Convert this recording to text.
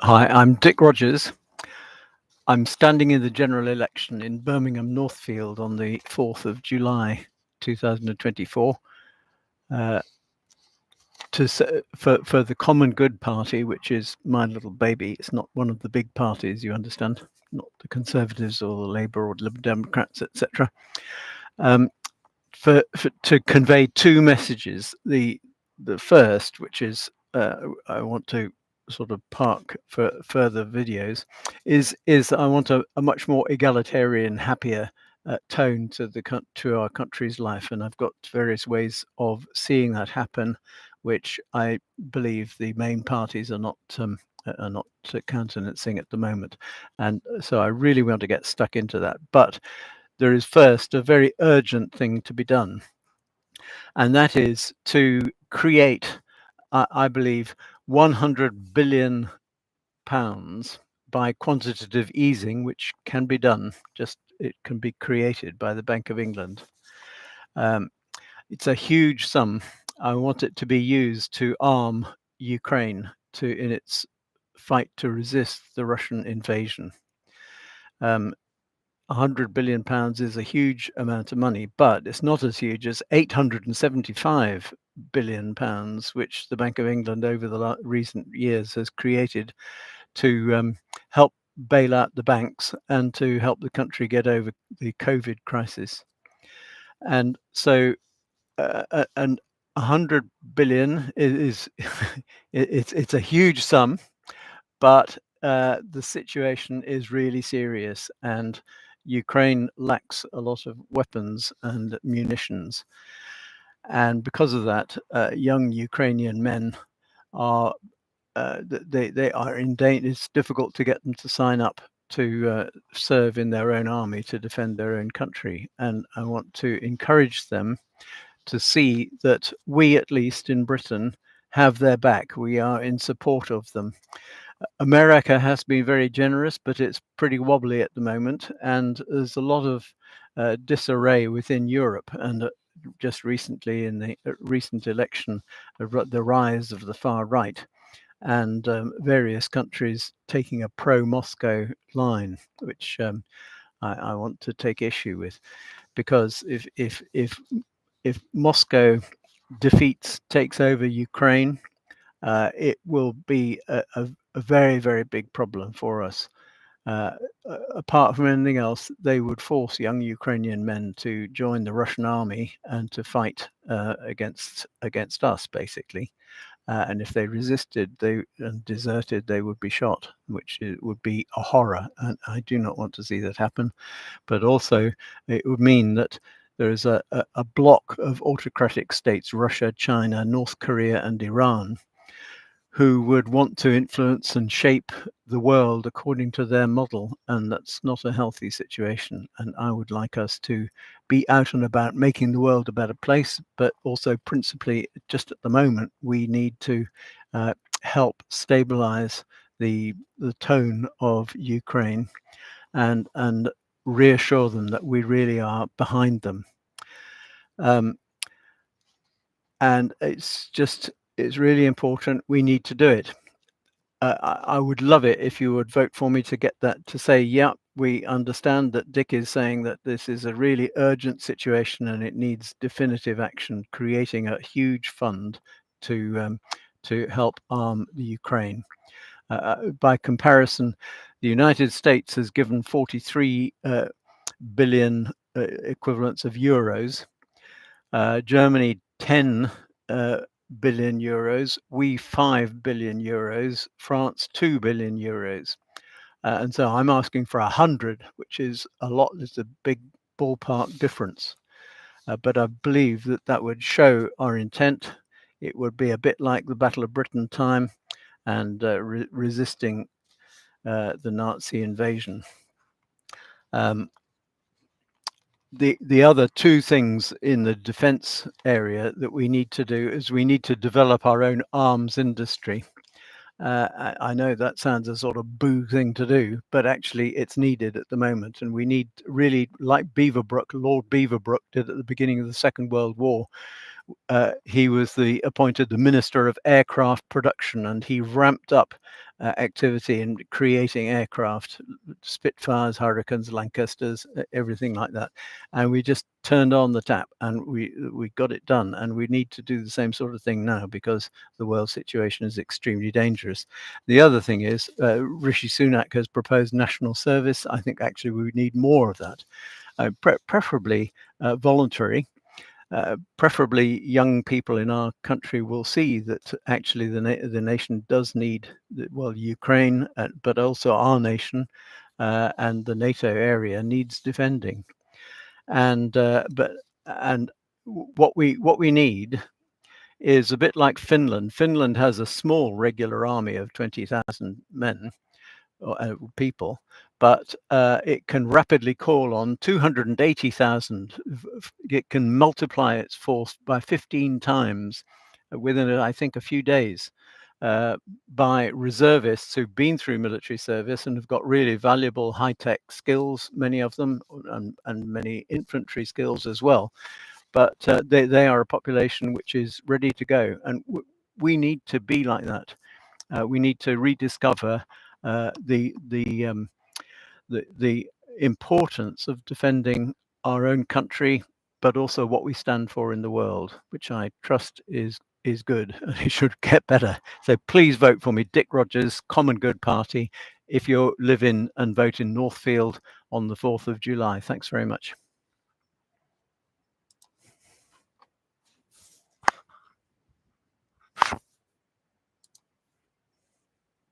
Hi, I'm Dick Rogers. I'm standing in the general election in Birmingham Northfield on the 4th of July 2024 for the Common Good Party, which is my little baby. It's not one of the big parties, you understand, not the Conservatives or the Labour or the Liberal Democrats, etc. To convey two messages. The first, which is I want to sort of park for further videos, is I want a much more egalitarian, happier tone to our country's life, and I've got various ways of seeing that happen, which I believe the main parties are not countenancing at the moment, and so I really want to get stuck into that. But there is first a very urgent thing to be done, and that is to create, I believe, 100 billion pounds by quantitative easing, which can be done. Just it can be created by the Bank of England. It's a huge sum. I want it to be used to arm Ukraine in its fight to resist the Russian invasion. 100 billion pounds is a huge amount of money, but it's not as huge as 875 billion pounds, which the Bank of England over the recent years has created to help bail out the banks and to help the country get over the COVID crisis. And so, and 100 billion is it's a huge sum, but the situation is really serious, and Ukraine lacks a lot of weapons and munitions. And because of that, young Ukrainian men are they are in danger. It's difficult to get them to sign up to serve in their own army to defend their own country. And I want to encourage them to see that we, at least in Britain, have their back. We are in support of them. America has been very generous, but it's pretty wobbly at the moment, and there's a lot of disarray within Europe. And just recently, in the recent election, the rise of the far right, and various countries taking a pro-Moscow line, which I want to take issue with, because if Moscow takes over Ukraine, it will be a very, very big problem for us. Apart from anything else, they would force young Ukrainian men to join the Russian army and to fight against us, basically. And if they resisted and deserted, they would be shot, which would be a horror. And I do not want to see that happen. But also, it would mean that there is a block of autocratic states, Russia, China, North Korea, and Iran, who would want to influence and shape the world according to their model, and that's not a healthy situation. And I would like us to be out and about making the world a better place, but also principally, just at the moment, we need to help stabilize the tone of Ukraine and reassure them that we really are behind them. And it's really important. We need to do it. I would love it if you would vote for me to get that, to say, yeah, we understand that Dick is saying that this is a really urgent situation and it needs definitive action, creating a huge fund to help arm the Ukraine. By comparison, the United States has given 43 billion equivalents of euros. Germany 10 billion euros, we 5 billion euros, France 2 billion euros. And so I'm asking for 100, which is a lot. It's a big ballpark difference. But I believe that would show our intent. It would be a bit like the Battle of Britain time and resisting the Nazi invasion. The other two things in the defense area that we need to do is we need to develop our own arms industry. I know that sounds a sort of boo thing to do, but actually it's needed at the moment. And we need, really, like Lord Beaverbrook did at the beginning of the Second World War, he was appointed the Minister of Aircraft Production, and he ramped up activity in creating aircraft, Spitfires, Hurricanes, Lancasters, everything like that. And we just turned on the tap and we got it done. And we need to do the same sort of thing now because the world situation is extremely dangerous. The other thing is Rishi Sunak has proposed national service. I think actually we need more of that, preferably voluntary. Preferably young people in our country will see that actually the nation does need, well, Ukraine, but also our nation and the NATO area needs defending. And what we need is a bit like Finland. Finland has a small regular army of 20,000 men or people, but it can rapidly call on 280,000. It can multiply its force by 15 times within, I think, a few days by reservists who've been through military service and have got really valuable high-tech skills, many of them, and many infantry skills as well. But they are a population which is ready to go, and we need to be like that. We need to rediscover the importance of defending our own country, but also what we stand for in the world, which I trust is good and it should get better. So please vote for me, Dick Rogers, Common Good Party, if you live in and vote in Northfield on the 4th of July. Thanks very much.